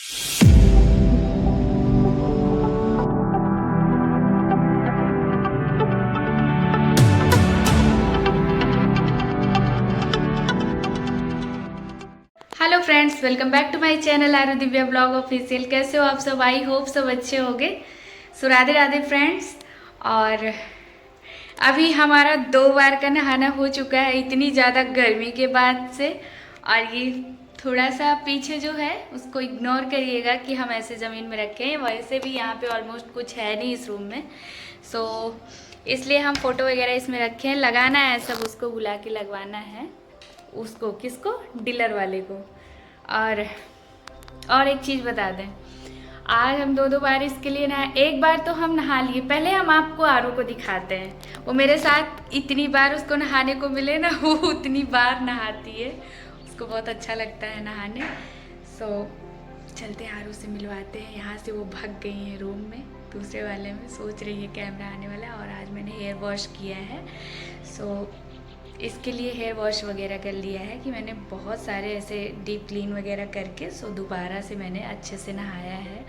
Hello friends, welcome back to my channel Aaru Divya blog official. कैसे हो आप सब? आई होप सब अच्छे होंगे। So Radhe Radhe friends. और अभी हमारा 2 बार का नहाना हो चुका है इतनी ज़्यादा गर्मी के बाद से। और ये थोड़ा सा पीछे जो है उसको इग्नोर करिएगा कि हम ऐसे ज़मीन में रखे हैं। वैसे भी यहाँ पे ऑलमोस्ट कुछ है नहीं इस रूम में, सो इसलिए हम फ़ोटो वगैरह इसमें रखे हैं। लगाना है सब, उसको बुला के लगवाना है। उसको किसको? डीलर वाले को। और एक चीज़ बता दें, आज हम 2 बार इसके लिए नहाए। एक बार तो हम नहा लिए, पहले हम आपको आरू को दिखाते हैं। वो मेरे साथ इतनी बार उसको नहाने को मिले ना, वो उतनी बार नहाती है, उसको बहुत अच्छा लगता है नहाने। सो चलते हैं, आरू से मिलवाते हैं। यहाँ से वो भाग गई हैं रूम में, दूसरे वाले में, सोच रही है कैमरा आने वाला है। और आज मैंने हेयर वॉश किया है, सो इसके लिए हेयर वॉश वगैरह कर लिया है कि मैंने बहुत सारे ऐसे डीप क्लीन वगैरह करके सो दोबारा से मैंने अच्छे से नहाया है।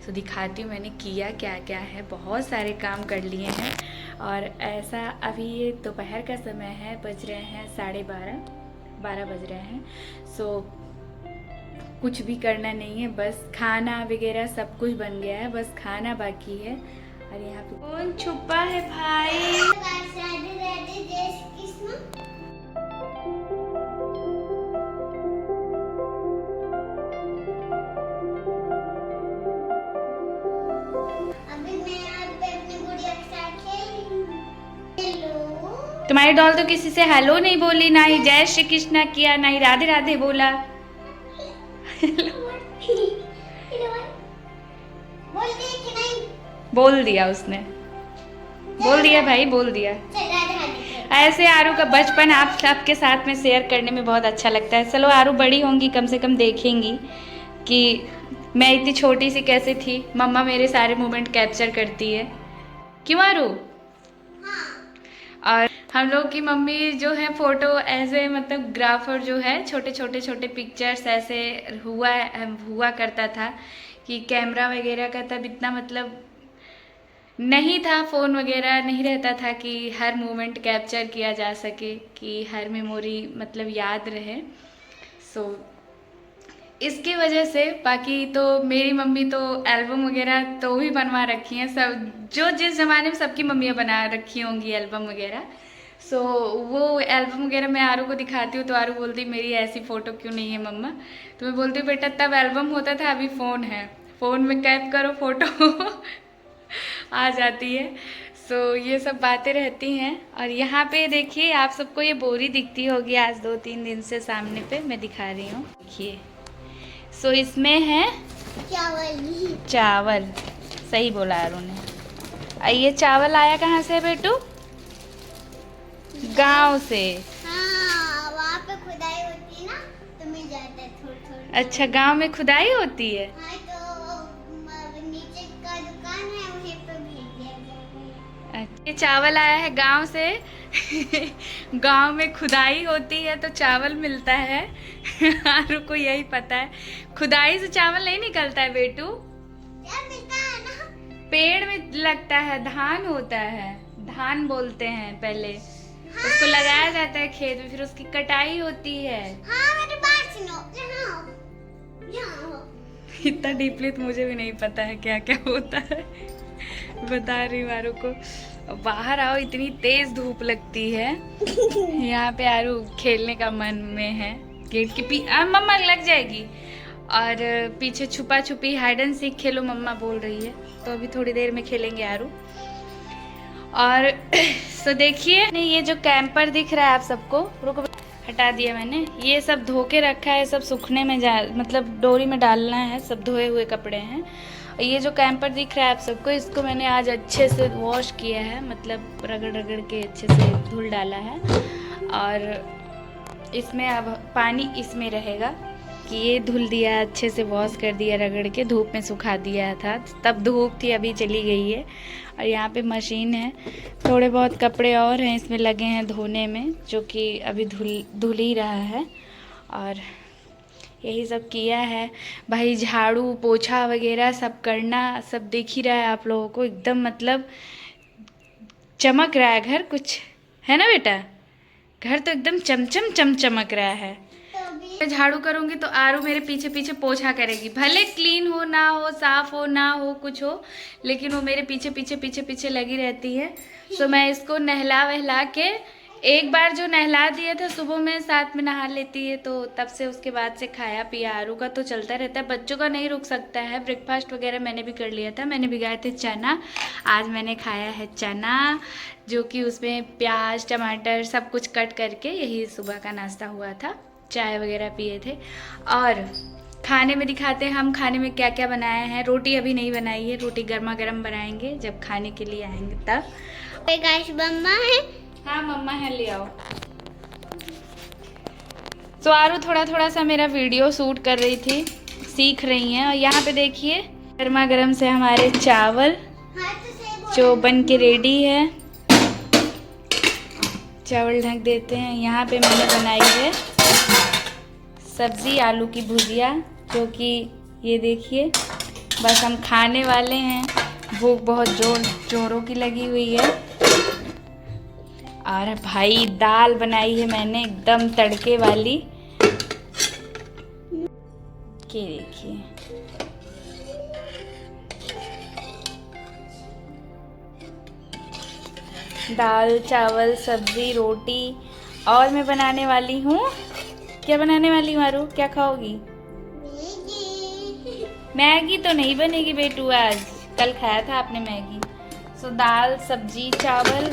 सो दिखाती हूँ मैंने किया क्या क्या है। बहुत सारे काम कर लिए हैं। और ऐसा अभी ये दोपहर का समय है, बज रहे हैं 12:30 बज रहे हैं। सो कुछ भी करना नहीं है, बस खाना वगैरह सब कुछ बन गया है, बस खाना बाकी है। और यहाँ पे कौन छुपा है भाई? तुम्हारी डॉल तो किसी से हेलो नहीं बोली, ना ही जय श्री कृष्णा किया, ना ही राधे राधे बोला। बोल दिया उसने, बोल दिया भाई, बोल दिया। ऐसे आरू का बचपन आप सबके साथ में शेयर करने में बहुत अच्छा लगता है। चलो आरू बड़ी होंगी, कम से कम देखेंगी कि मैं इतनी छोटी सी कैसे थी। मम्मा मेरे सारे मोमेंट कैप्चर करती है, क्यों आरू? और हम लोग की मम्मी जो है फ़ोटो ऐसे मतलब ग्राफर जो है, छोटे छोटे पिक्चर्स ऐसे हुआ करता था कि कैमरा वगैरह का तब इतना मतलब नहीं था, फ़ोन वगैरह नहीं रहता था कि हर मोमेंट कैप्चर किया जा सके, कि हर मेमोरी मतलब याद रहे। सो इसकी वजह से बाकी तो मेरी मम्मी तो एल्बम वगैरह तो भी बनवा रखी हैं सब, जो जिस ज़माने में सबकी मम्मियाँ बना रखी होंगी एल्बम वगैरह। सो वो एल्बम वगैरह मैं आरू को दिखाती हूँ तो आरू बोलती मेरी ऐसी फ़ोटो क्यों नहीं है मम्मा। तो मैं बोलती हूँ बेटा तब एल्बम होता था, अभी फ़ोन है, फ़ोन में कैप करो फ़ोटो आ जाती है। सो ये सब बातें रहती हैं। और यहाँ पे देखिए, आप सबको ये बोरी दिखती होगी आज 2-3 दिन से सामने पे, मैं दिखा रही हूँ, देखिए। सो इसमें है चावल। सही बोला आरू ने। ये चावल आया कहाँ से बेटू? गांव से। हाँ, वहाँ पे खुदाई होती है ना, तो मिल जाता है थोड़ा। अच्छा, गांव में खुदाई होती है? हाँ, तो नीचे का दुकान है, वहीं पे भेज दिया गया है। ये चावल आया है गांव से। गांव में खुदाई होती है तो चावल मिलता है। आरू को यही पता है, खुदाई से चावल नहीं निकलता है बेटू, यार मिलता है ना, पेड़ में लगता है, धान होता है, धान बोलते हैं पहले। उसको लगाया जाता है खेत में, फिर उसकी कटाई होती है। हाँ मेरी बात सुनो, यहाँ हो। इतना डीपली तो मुझे भी नहीं पता है क्या क्या होता है, बता रही हूँ आरू को। बाहर आओ, इतनी तेज धूप लगती है। यहाँ पे आरू खेलने का मन में है, गेट के मम्मा लग जाएगी। और पीछे छुपा छुपी हाइड एंड सीक खेलो मम्मा बोल रही है, तो अभी थोड़ी देर में खेलेंगे आरू। और तो देखिए ये जो कैंपर दिख रहा है आप सबको, रुको हटा दिया मैंने, ये सब धो के रखा है, सब सूखने में मतलब डोरी में डालना है, सब धोए हुए कपड़े हैं। और ये जो कैंपर दिख रहा है आप सबको, इसको मैंने आज अच्छे से वॉश किया है, मतलब रगड़ रगड़ के अच्छे से धुल डाला है। और इसमें अब पानी इसमें रहेगा कि ये धुल दिया, अच्छे से वॉश कर दिया, रगड़ के धूप में सुखा दिया था, तब धूप थी, अभी चली गई है। और यहाँ पे मशीन है, थोड़े बहुत कपड़े और हैं इसमें लगे हैं धोने में, जो कि अभी धुल ही रहा है। और यही सब किया है भाई। झाड़ू पोछा वगैरह सब करना, सब दिख ही रहा है आप लोगों को, एकदम मतलब चमक रहा है घर कुछ, है ना बेटा? घर तो एकदम चमचम चमक रहा है। तो अभी मैं झाड़ू करूंगी तो आरू मेरे पीछे पीछे पोछा करेगी, भले क्लीन हो ना हो, साफ हो ना हो, कुछ हो, लेकिन वो मेरे पीछे पीछे पीछे पीछे लगी रहती है। तो मैं इसको नहला वहला के, एक बार जो नहला दिया था सुबह में, साथ में नहा लेती है, तो तब से उसके बाद से खाया पिया आरू का तो चलता रहता है, बच्चों का नहीं रुक सकता है। ब्रेकफास्ट वगैरह मैंने भी कर लिया था, मैंने भिगाए थे चना, आज मैंने खाया है चना, जो कि उसमें प्याज टमाटर सब कुछ कट करके, यही सुबह का नाश्ता हुआ था। चाय वगैरह पिए थे। और खाने में दिखाते हैं हम खाने में क्या क्या बनाया है। रोटी अभी नहीं बनाई है, रोटी गर्मा गर्म बनाएंगे जब खाने के लिए आएंगे तब। गाइस मम्मा है। हाँ मम्मा है, ले आओ। तो आरू थोड़ा थोड़ा सा मेरा वीडियो शूट कर रही थी, सीख रही हैं। और यहाँ पे देखिए गर्मा गर्म से हमारे चावल जो बन के रेडी है। चावल ढक देते हैं। यहाँ पे मैंने बनाई है सब्जी आलू की भुजिया, जो कि ये देखिए बस हम खाने वाले हैं। भूख बहुत जोरों की लगी हुई है। और भाई दाल बनाई है मैंने एकदम तड़के वाली, ये देखिए। दाल चावल सब्जी रोटी। और मैं बनाने वाली हूँ, क्या बनाने वाली हूँ आरू? क्या खाओगी? मैगी तो नहीं बनेगी बेटू, आज कल खाया था आपने मैगी। सो दाल सब्जी चावल,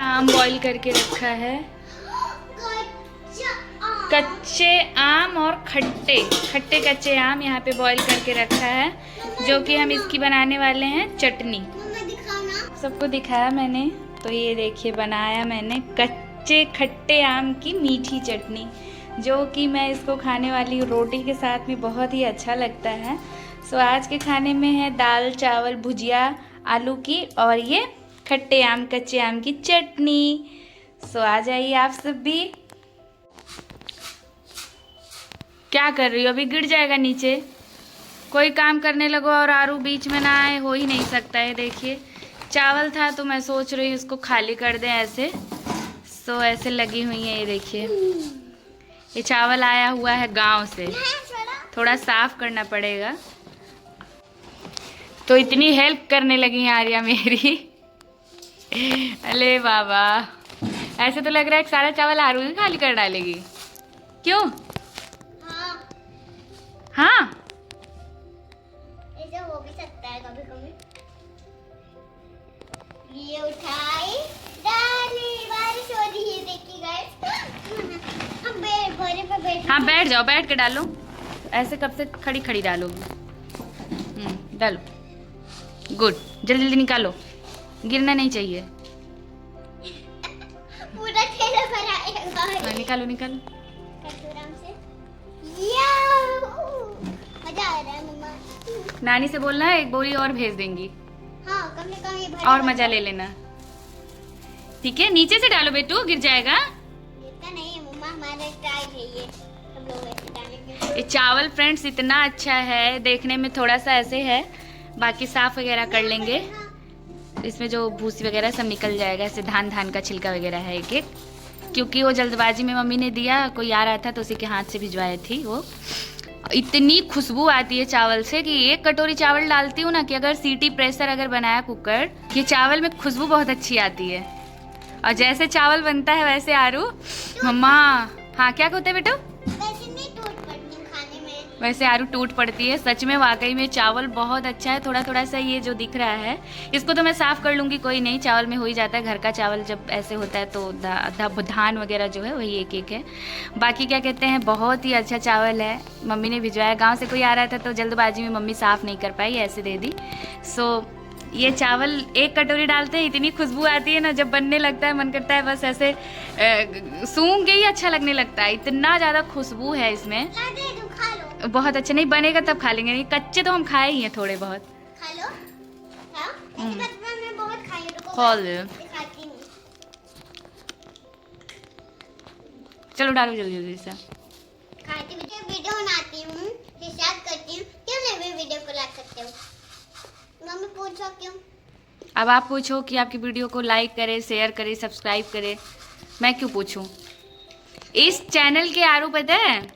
आम बॉईल करके रखा है, कच्चे आम और खट्टे खट्टे कच्चे आम यहाँ पे बॉईल करके रखा है, जो कि हम इसकी बनाने वाले हैं चटनी। सबको दिखाया मैंने, तो ये देखिए बनाया मैंने कच्चे खट्टे आम की मीठी चटनी, जो कि मैं इसको खाने वाली हूँ रोटी के साथ भी, बहुत ही अच्छा लगता है। सो आज के खाने में है दाल चावल भुजिया आलू की, और ये खट्टे आम कच्चे आम की चटनी। सो आ जाइए आप सब भी। क्या कर रही हो? अभी गिर जाएगा नीचे। कोई काम करने लगो और आरू बीच में ना आए, हो ही नहीं सकता है। देखिए चावल था तो मैं सोच रही हूँ इसको खाली कर दें ऐसे। सो ऐसे लगी हुई है, ये देखिए। ये चावल आया हुआ है गांव से, थोड़ा साफ करना पड़ेगा। तो इतनी हेल्प करने लगी हैं आर्या मेरी। अरे बाबा, ऐसे तो लग रहा है कि सारा चावल आरू ही खाली कर डालेगी। क्यों? हाँ ऐसे हो भी सकता है कभी कभी। ये उठाई डाली, बारिश हो रही है देखिए गाइस। हम बोरे पे बैठ। हाँ बैठ जाओ, बैठ के डालो। ऐसे कब से खड़ी खड़ी डालोगी? डालो, गुड। जल्दी जल्दी निकालो, गिरना नहीं चाहिए। पूरा ठेला भरा है। हाँ निकालो निकालो। आराम से। याहू! मजा आ रहा है मम्मा। नानी से बोलना है एक बोरी और भेज देंगी। हाँ कम से कम ये भरा और मजा ले लेना, ठीक है? नीचे से डालो बेटू, गिर जाएगा। इतना नहीं है मम्मा, हमारा स्टाइल है ये, सब लोग ऐसे डालेंगे। ये चावल फ्रेंड्स इतना अच्छा है, देखने में थोड़ा सा ऐसे है, बाकी साफ वगैरह कर लेंगे। इसमें जो भूसी वगैरह सब निकल जाएगा, ऐसे धान का छिलका वगैरह है एक एक, क्योंकि वो जल्दबाजी में मम्मी ने दिया, कोई आ रहा था तो उसी के हाथ से भिजवाई थी वो। इतनी खुशबू आती है चावल से कि एक कटोरी चावल डालती हूँ ना, कि अगर सीटी प्रेशर अगर बनाया कुकर, ये चावल में खुशबू बहुत अच्छी आती है। और जैसे चावल बनता है वैसे आरू मम्मा। हाँ क्या कहते हैं बेटू? वैसे नहीं टूट पड़ती खाने में। वैसे आरू टूट पड़ती है सच में, वाकई में चावल बहुत अच्छा है। थोड़ा थोड़ा सा ये जो दिख रहा है इसको तो मैं साफ कर लूँगी, कोई नहीं, चावल में हो ही जाता है। घर का चावल जब ऐसे होता है तो धान वगैरह जो है वही एक एक है। बाकी क्या कहते हैं, बहुत ही अच्छा चावल है, मम्मी ने भिजवाया। गांव से कोई आ रहा था तो जल्दबाजी में मम्मी साफ़ नहीं कर पाई, ऐसे दे दी। सो ये चावल एक कटोरी डालते हैं, इतनी खुशबू आती है ना, जब बनने लगता है मन करता है बस ऐसे सूंघ के ही अच्छा लगने लगता है, इतना ज़्यादा खुशबू है इसमें। खा लो। बहुत अच्छा, नहीं बनेगा तब खा लेंगे, नहीं कच्चे तो हम खाए ही हैं थोड़े बहुत। खा लो। हाँ? ऐसे बचपन में बहुत खाई हूँ। खा लो। दिखाती हूँ। चलो डालो जल्दी जल्दी से। खाती हुई वीडियो बनाती हूँ। कोई भी वीडियो को लाइक करते हो। मम्मी पूछो क्यों? अब आप पूछो कि आपकी वीडियो को लाइक करे, शेयर करे, सब्सक्राइब करे। मैं क्यों पूछूं? इस चैनल के आरू पता है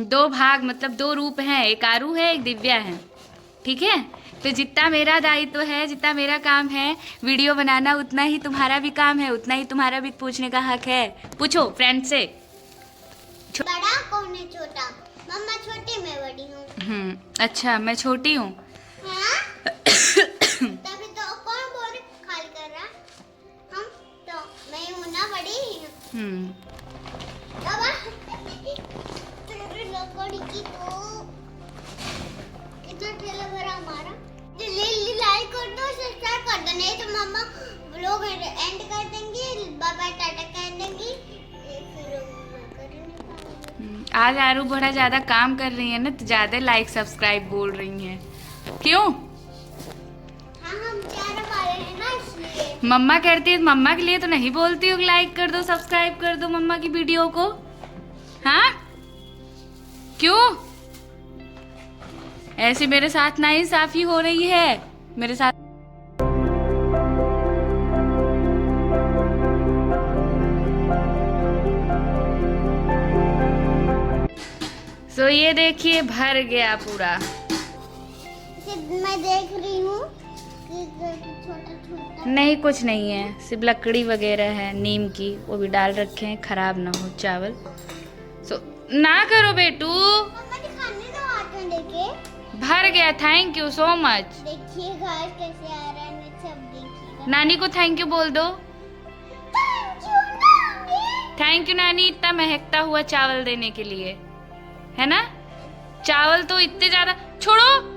2 भाग मतलब 2 रूप हैं, एक आरू है एक दिव्या है, ठीक है। तो जितना मेरा दायित्व है, जितना मेरा काम है वीडियो बनाना, उतना ही तुम्हारा भी काम है, उतना ही तुम्हारा भी पूछने का हक है। पूछो फ्रेंड से। बड़ा कौन है छोटा? मम्मा छोटी, मैं बड़ी हूँ। अच्छा मैं छोटी हूँ। हाँ? तभी तो कौन बोल खाली कर रहा? हम तो मैं हूँ ना बड़ी। बाबा तेरे लकड़ी की तो कितना ठेला भरा हमारा। लाइक कर दो, सब्सक्राइब कर दो, नहीं तो मम्मा व्लॉग एंड कर देंगी, बाय बाय टाटा कह देंगी, फिर कर नहीं पाऊंगी। आज आरू बड़ा ज़्यादा काम कर रही है ना, तो ज़्यादा लाइक सब्सक्राइब बोल रही हैं। क्यों? हाँ हम 4 वाले हैं ना इसलिए। मम्मा कहती है, मम्मा के लिए तो नहीं बोलती हो लाइक कर दो, सब्सक्राइब कर दो मम्मा की वीडियो को। हाँ क्यों? ऐसे मेरे साथ ना इंसाफी हो रही है मेरे साथ। सो ये देखिए भर गया पूरा। मैं देख रही हूँ कि छोटा छोटा नहीं कुछ नहीं है, सिर्फ लकड़ी वगैरह है नीम की, वो भी डाल रखे हैं, खराब ना हो चावल। सो ना करो बेटू। मम्मा दिखाने दो हाथ में, देखिए भर गया। Thank you so much. देखिए घास कैसे आ रहा है, मैं सब देखिएगा। नानी को थैंक यू बोल दो। थैंक यू नानी। थैंक यू नानी, इतना महकता हुआ चावल देने के लिए, है ना। चावल तो इतने ज्यादा छोड़ो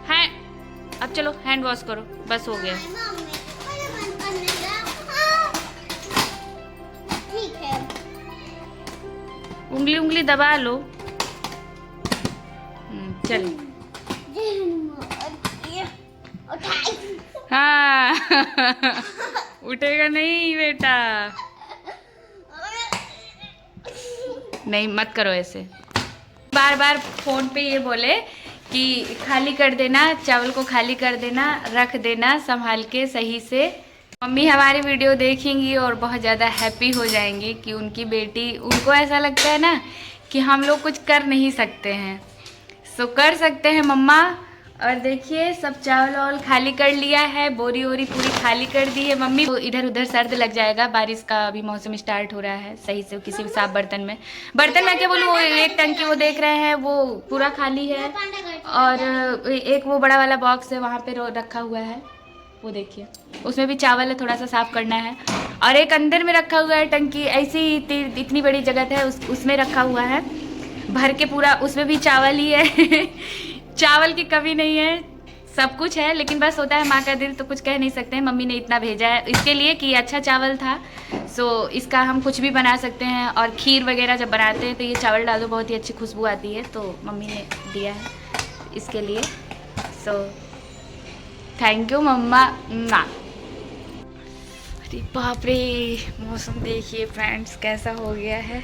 है। अब चलो हैंड वॉश करो, बस हो गया। मम्मी मुझे बंद करने दो। ठीक है, उंगली दबा लो। चलो हाँ उठेगा नहीं बेटा, नहीं मत करो ऐसे। बार बार फोन पे ये बोले कि खाली कर देना, चावल को खाली कर देना, रख देना संभाल के सही से। मम्मी हमारी वीडियो देखेंगी और बहुत ज़्यादा हैप्पी हो जाएंगी कि उनकी बेटी, उनको ऐसा लगता है ना कि हम लोग कुछ कर नहीं सकते हैं, सो कर सकते हैं मम्मा। और देखिए सब चावल वावल खाली कर लिया है, बोरी वोरी पूरी खाली कर दी है मम्मी। तो इधर उधर सर्द लग जाएगा, बारिश का अभी मौसम स्टार्ट हो रहा है सही से। किसी भी साफ बर्तन में मैं क्या बोलूँ, वो एक टंकी वो देख रहे हैं वो पूरा खाली है, और एक वो बड़ा वाला बॉक्स है वहाँ पे रखा हुआ है, वो देखिए उसमें भी चावल है, थोड़ा सा साफ करना है। और एक अंदर में रखा हुआ है टंकी, ऐसी इतनी बड़ी जगह है उसमें रखा हुआ है भर के पूरा, उसमें भी चावल ही है चावल की कमी नहीं है, सब कुछ है, लेकिन बस होता है माँ का दिल, तो कुछ कह नहीं सकते हैं। मम्मी ने इतना भेजा है इसके लिए कि अच्छा चावल था, सो इसका हम कुछ भी बना सकते हैं। और खीर वगैरह जब बनाते हैं तो ये चावल डाल दो, बहुत ही अच्छी खुशबू आती है, तो मम्मी ने दिया है इसके लिए। सो थैंक यू मम्मा ना। अरे बाप रे, मौसम देखिए फ्रेंड्स कैसा हो गया है।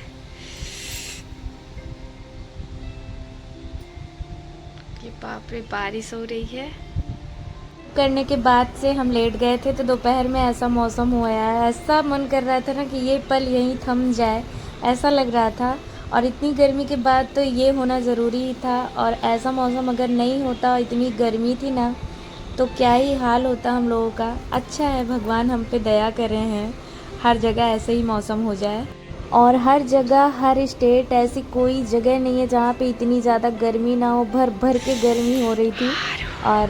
ये बाप रे, बारिश हो रही है। करने के बाद से हम लेट गए थे, तो दोपहर में ऐसा मौसम हुआ है, ऐसा मन कर रहा था ना कि ये पल यहीं थम जाए, ऐसा लग रहा था। और इतनी गर्मी के बाद तो ये होना ज़रूरी ही था, और ऐसा मौसम अगर नहीं होता, इतनी गर्मी थी ना, तो क्या ही हाल होता हम लोगों का। अच्छा है भगवान हम पे दया कर रहे हैं, हर जगह ऐसे ही मौसम हो जाए। और हर जगह, हर स्टेट, ऐसी कोई जगह नहीं है जहाँ पे इतनी ज़्यादा गर्मी ना हो, भर भर के गर्मी हो रही थी। और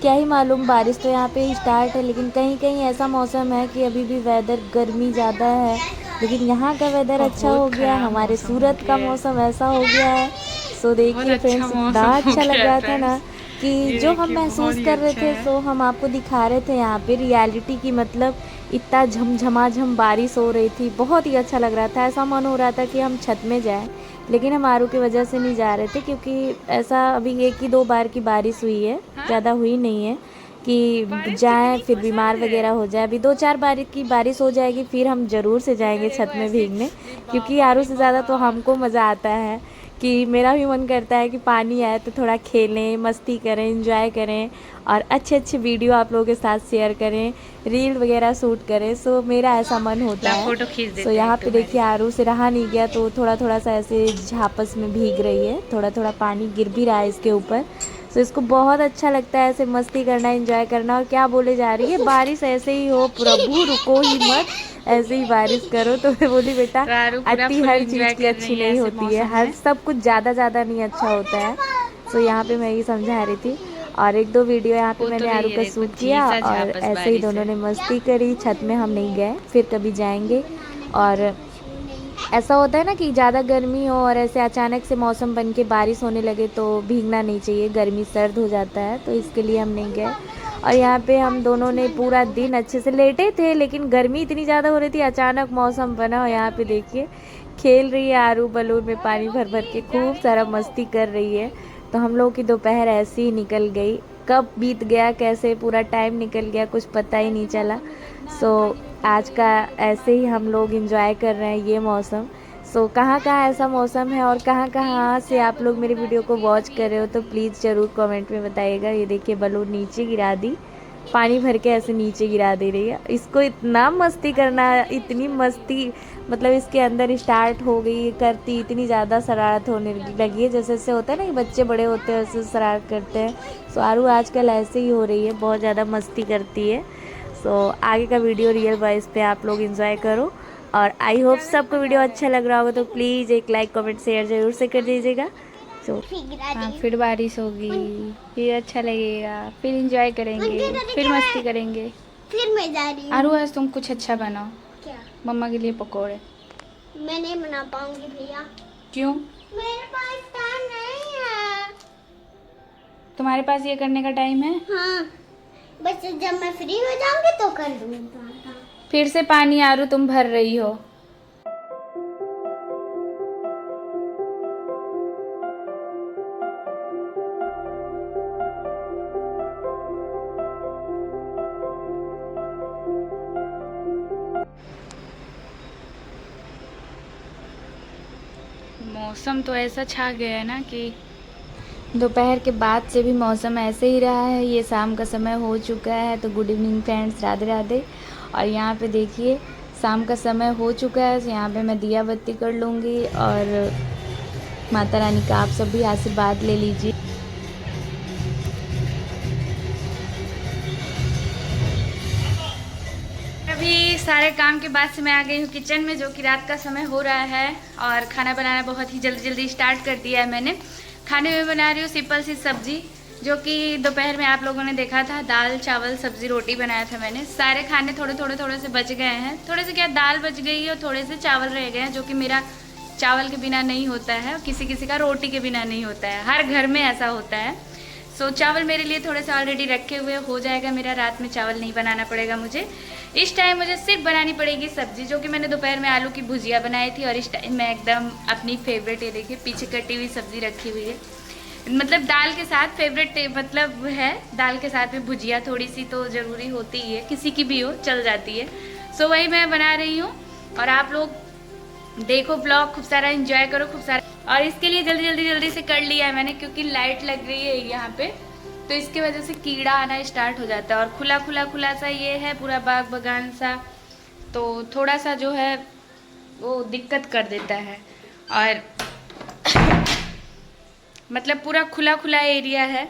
क्या ही मालूम, बारिश तो यहाँ पे स्टार्ट है, लेकिन कहीं कहीं ऐसा मौसम है कि अभी भी वेदर गर्मी ज़्यादा है, लेकिन यहाँ का वेदर अच्छा हो गया। हमारे सूरत का मौसम ऐसा हो गया है। सो देखिए फ्रेंड्स, इतना अच्छा लग रहा था ना कि जो हम महसूस कर रहे थे, सो हम आपको दिखा रहे थे यहाँ पे रियलिटी की। मतलब इतना झमझमाझम बारिश हो रही थी, बहुत ही अच्छा लग रहा था। ऐसा मन हो रहा था कि हम छत में जाएं, लेकिन हम आरू की वजह से नहीं जा रहे थे, क्योंकि ऐसा अभी 1 ही 2 बार की बारिश हुई है, ज़्यादा हुई नहीं है कि जाएं फिर बीमार वगैरह हो जाए। अभी 2-4 बार की बारिश हो जाएगी, फिर हम ज़रूर से जाएंगे छत में भीगने, क्योंकि आरू से ज़्यादा तो हमको मज़ा आता है कि मेरा भी मन करता है कि पानी आए तो थोड़ा खेलें, मस्ती करें, एंजॉय करें और अच्छे अच्छे वीडियो आप लोगों के साथ शेयर करें, रील वगैरह शूट करें। सो मेरा ऐसा मन होता है। फोटो खींच देते सो हैं यहाँ एक पे तुम्हारी। देखिए आरू से रहा नहीं गया तो थोड़ा थोड़ा सा ऐसे झापस में भीग रही है, थोड़ा थोड़ा पानी गिर भी रहा है इसके ऊपर। सो इसको बहुत अच्छा लगता है ऐसे मस्ती करना, एंजॉय करना। और क्या बोले जा रही है, बारिश ऐसे ही हो प्रभु, रुको ही मत, ऐसे ही बारिश करो। तो मैं बोली बेटा तो आरू पूरा अति फुल हर एंजॉय चीज़ की कर अच्छी रही है नहीं ऐसे होती है, मौसम हर में। सब कुछ ज़्यादा नहीं अच्छा होता है। सो यहाँ पे मैं ये समझा रही थी। और एक दो वीडियो यहाँ पे हो तो मैंने आरू रही है का देखो, शूट किया झीसा और झापस ऐसे ही बारिश दोनों है। ने मस्ती करी। छत में हम नहीं गए, फिर कभी जाएंगे। और ऐसा होता है ना कि ज़्यादा गर्मी हो और ऐसे अचानक से मौसम बन के बारिश होने लगे तो भीगना नहीं चाहिए, गर्मी सर्द हो जाता है, तो इसके लिए हम नहीं गए। और यहाँ पे हम दोनों ने पूरा दिन अच्छे से लेटे थे, लेकिन गर्मी इतनी ज़्यादा हो रही थी, अचानक मौसम बना। और यहाँ पे देखिए खेल रही है आरू बलून में पानी भर भर के, खूब सारा मस्ती कर रही है। तो हम लोग की दोपहर ऐसे ही निकल गई, कब बीत गया कैसे पूरा टाइम निकल गया कुछ पता ही नहीं चला। सो आज का ऐसे ही हम लोग एंजॉय कर रहे हैं ये मौसम। सो कहाँ कहाँ ऐसा मौसम है और कहाँ कहाँ से आप लोग मेरे वीडियो को वॉच कर रहे हो तो प्लीज़ ज़रूर कमेंट में बताइएगा। ये देखिए बलून नीचे गिरा दी, पानी भर के ऐसे नीचे गिरा दे रही है। इसको इतना मस्ती करना, इतनी मस्ती मतलब इसके अंदर स्टार्ट हो गई, करती इतनी ज़्यादा शरारत होने लगी है। जैसे जैसे होता है ना कि बच्चे बड़े होते हैं वैसे शरारत करते हैं। सो आरू आजकल ऐसे ही हो रही है, बहुत ज़्यादा मस्ती करती है। सो आगे का वीडियो रियल वॉइस पे आप लोग एंजॉय करो। और आई होप सबको वीडियो अच्छा लग रहा होगा, तो प्लीज़ एक लाइक कमेंट शेयर ज़रूर से कर दीजिएगा। सो हाँ, फिर बारिश होगी, फिर अच्छा लगेगा, फिर एंजॉय करेंगे, फिर मस्ती करेंगे। फिर मैं जा रही हूँ। आरू आज तुम कुछ अच्छा बनाओ, क्या? मम्मा के लिए पकोड़े। मैं नहीं बना पाऊंगी भैया, क्यों? मेरे पास टाइम नहीं है। तुम्हारे पास ये करने का टाइम है? हाँ, बस जब मैं फ्री हो जाऊंगी तो कर दूंगी। फिर से पानी आरू तुम भर रही हो। मौसम तो ऐसा छा गया है ना कि दोपहर के बाद से भी मौसम ऐसे ही रहा है। ये शाम का समय हो चुका है, तो good evening friends, Radhe Radhe. और यहाँ पे देखिए शाम का समय हो चुका है, तो यहाँ पे मैं दिया बत्ती कर लूँगी और माता रानी का आप सब भी आशीर्वाद ले लीजिए। अभी सारे काम के बाद से मैं आ गई हूँ किचन में, जो कि रात का समय हो रहा है और खाना बनाना बहुत ही जल्दी जल्दी स्टार्ट कर दिया है मैंने। खाने में बना रही हूँ सिंपल सी सब्जी, जो कि दोपहर में आप लोगों ने देखा था, दाल चावल सब्जी रोटी बनाया था मैंने। सारे खाने थोड़े से बच गए हैं, थोड़े से क्या दाल बच गई है और थोड़े से चावल रह गए हैं, जो कि मेरा चावल के बिना नहीं होता है और किसी किसी का रोटी के बिना नहीं होता है, हर घर में ऐसा होता है। सो चावल मेरे लिए थोड़े से ऑलरेडी रखे हुए हो जाएगा मेरा, रात में चावल नहीं बनाना पड़ेगा मुझे। इस टाइम मुझे सिर्फ बनानी पड़ेगी सब्जी, जो कि मैंने दोपहर में आलू की भुजिया बनाई थी। और इस टाइम मैं एकदम अपनी फेवरेट, ये देखिए पीछे कटी हुई सब्जी रखी हुई है, मतलब दाल के साथ फेवरेट मतलब है, दाल के साथ में भुजिया थोड़ी सी तो ज़रूरी होती ही है, किसी की भी हो चल जाती है। सो वही मैं बना रही हूँ और आप लोग देखो ब्लॉग, खूब सारा एंजॉय करो, खूब सारा। और इसके लिए जल्दी से कर लिया है मैंने, क्योंकि लाइट लग रही है यहाँ पे, तो इसके वजह से कीड़ा आना स्टार्ट हो जाता है। और खुला सा ये है पूरा बाग बगान सा, तो थोड़ा सा जो है वो दिक्कत कर देता है। और मतलब पूरा खुला एरिया है,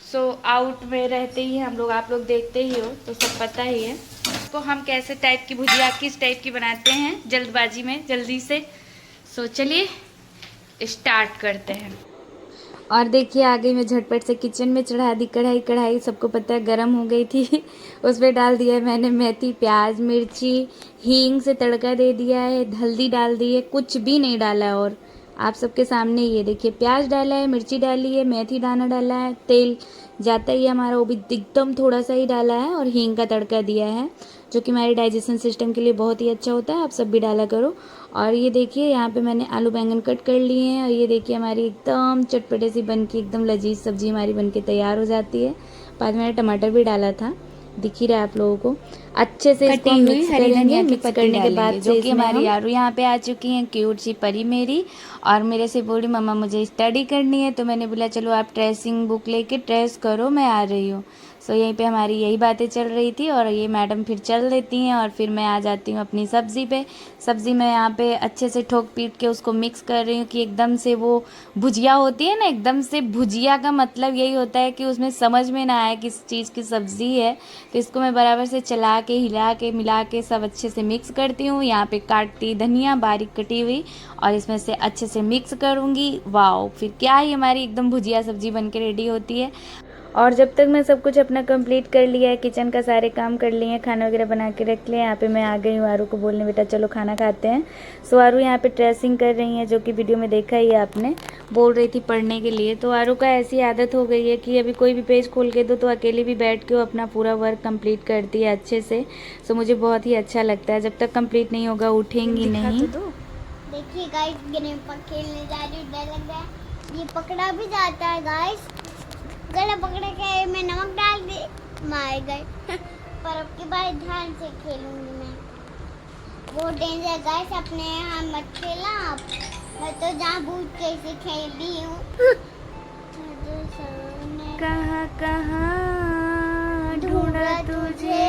सो आउट में रहते ही हम लोग, आप लोग देखते ही हो तो सब पता ही है तो हम कैसे टाइप की भुजिया किस टाइप की बनाते हैं जल्दबाजी में जल्दी से। सो चलिए स्टार्ट करते हैं। और देखिए आ गई मैं झटपट से किचन में, चढ़ा दी कढ़ाई, सबको पता है गर्म हो गई थी उस पर डाल दिया है मैंने मेथी, प्याज, मिर्ची, हींग से तड़का दे दिया है, हल्दी डाल दी है, कुछ भी नहीं डाला है। और आप सबके सामने ये देखिए प्याज डाला है, मिर्ची डाली है, मेथी दाना डाला है, तेल जाता ही है हमारा, वो भी एकदम थोड़ा सा ही डाला है, और हींग का तड़का दिया है, जो कि हमारे डाइजेशन सिस्टम के लिए बहुत ही अच्छा होता है, आप सब भी डाला करो। और ये देखिए यहाँ पे मैंने आलू बैंगन कट कर लिए हैं, और ये देखिए हमारी एकदम चटपटे सी बन के एकदम लजीज सब्जी हमारी बन के तैयार हो जाती है। बाद में मैंने टमाटर भी डाला था, दिख ही रहा है आप लोगों को। अच्छे से इसको मिक्स कर लेंगे। मिक्स करने के बाद जो से कि इसमें हमारी हम यारू यहाँ पे आ चुकी हैं, क्यूट सी परी मेरी, और मेरे से बोली मम्मा मुझे स्टडी करनी है, तो मैंने बोला चलो आप ट्रेसिंग बुक लेके ट्रेस करो, मैं आ रही हूँ। सो यहीं पे हमारी यही बातें चल रही थी, और ये मैडम फिर चल देती हैं और फिर मैं आ जाती हूँ अपनी सब्ज़ी पे। सब्ज़ी मैं यहाँ पे अच्छे से ठोक पीट के उसको मिक्स कर रही हूँ कि एकदम से वो भुजिया होती है ना, एकदम से भुजिया का मतलब यही होता है कि उसमें समझ में ना आए किस चीज़ की सब्ज़ी है। तो इसको मैं बराबर से चला के हिला के मिला के सब अच्छे से मिक्स करती हूँ। यहाँ पे काटती धनिया बारीक कटी हुई, और इसमें से अच्छे से मिक्स करूँगी। वाओ, फिर क्या ही हमारी एकदम भुजिया सब्ज़ी बन के रेडी होती है। और जब तक मैं सब कुछ अपना कंप्लीट कर लिया है, किचन का सारे काम कर लिए हैं, खाना वगैरह बना के रख लिया, यहाँ पे मैं आ गई हूँ आरू को बोलने बेटा चलो खाना खाते हैं। सो आरू यहाँ पे ट्रेसिंग कर रही हैं, जो कि वीडियो में देखा ही है आपने, बोल रही थी पढ़ने के लिए। तो आरू का ऐसी आदत हो गई है कि अभी कोई भी पेज खोल के दो तो अकेले भी बैठ के वो अपना पूरा वर्क कंप्लीट करती है अच्छे से। सो मुझे बहुत ही अच्छा लगता है। जब तक कंप्लीट नहीं होगा उठेंगी नहीं। देखिए गाइस, गेम पर खेलने जा रही हूँ, डर लग रहा है। ये पकड़ा भी जाता है गाइस, गला पकड़ के मैं नमक डाल दी, मार गए। पर अब की बार ध्यान से खेलूंगी मैं। बहुत डेंजर गाइस, अपने यहाँ मत खेलना आप। मैं तो जानबूझ के इसे खेल दी हूँ। कहाँ कहाँ ढूंढा तुझे,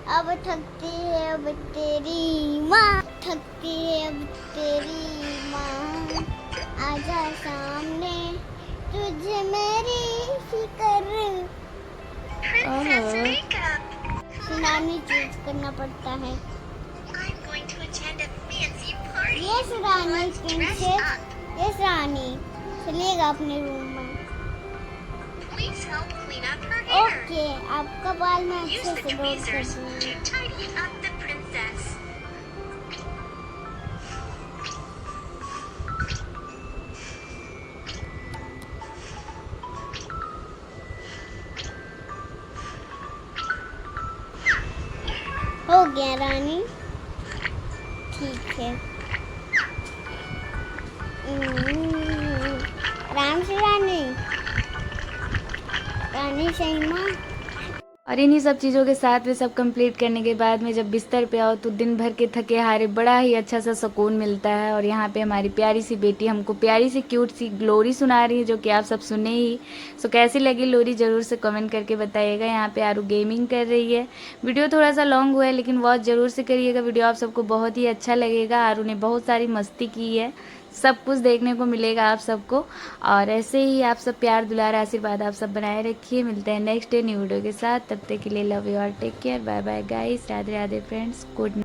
अब थकती है अब तेरी माँ, थकती है अब तेरी माँ। आजा सामने तुझे मेरी फिक्र। सुनानी चूज करना पड़ता है। यस रानी प्रिंसेस, यस रानी, चलिएगा अपने रूम में। ओके, आपका बाल मैं अच्छे से रोल कर दूँगी। हो गया रानी, ठीक है। राम से रानी, रानी सही माँ। और इन्हीं सब चीज़ों के साथ में सब कंप्लीट करने के बाद में जब बिस्तर पे आओ तो दिन भर के थके हारे बड़ा ही अच्छा सा सुकून मिलता है। और यहाँ पे हमारी प्यारी सी बेटी हमको प्यारी सी क्यूट सी लोरी सुना रही है, जो कि आप सब सुने ही। सो कैसी लगी लोरी ज़रूर से कमेंट करके बताइएगा। यहाँ पे आरू गेमिंग कर रही है। वीडियो थोड़ा सा लॉन्ग हुआ है, लेकिन वॉच ज़रूर से करिएगा, वीडियो आप सबको बहुत ही अच्छा लगेगा। आरू ने बहुत सारी मस्ती की है, सब कुछ देखने को मिलेगा आप सबको। और ऐसे ही आप सब प्यार दुलार आशीर्वाद आप सब बनाए रखिए। मिलते हैं नेक्स्ट डे न्यू वीडियो के साथ, तब तक के लिए लव यू और take care, bye bye guys, Radhe Radhe friends, good night.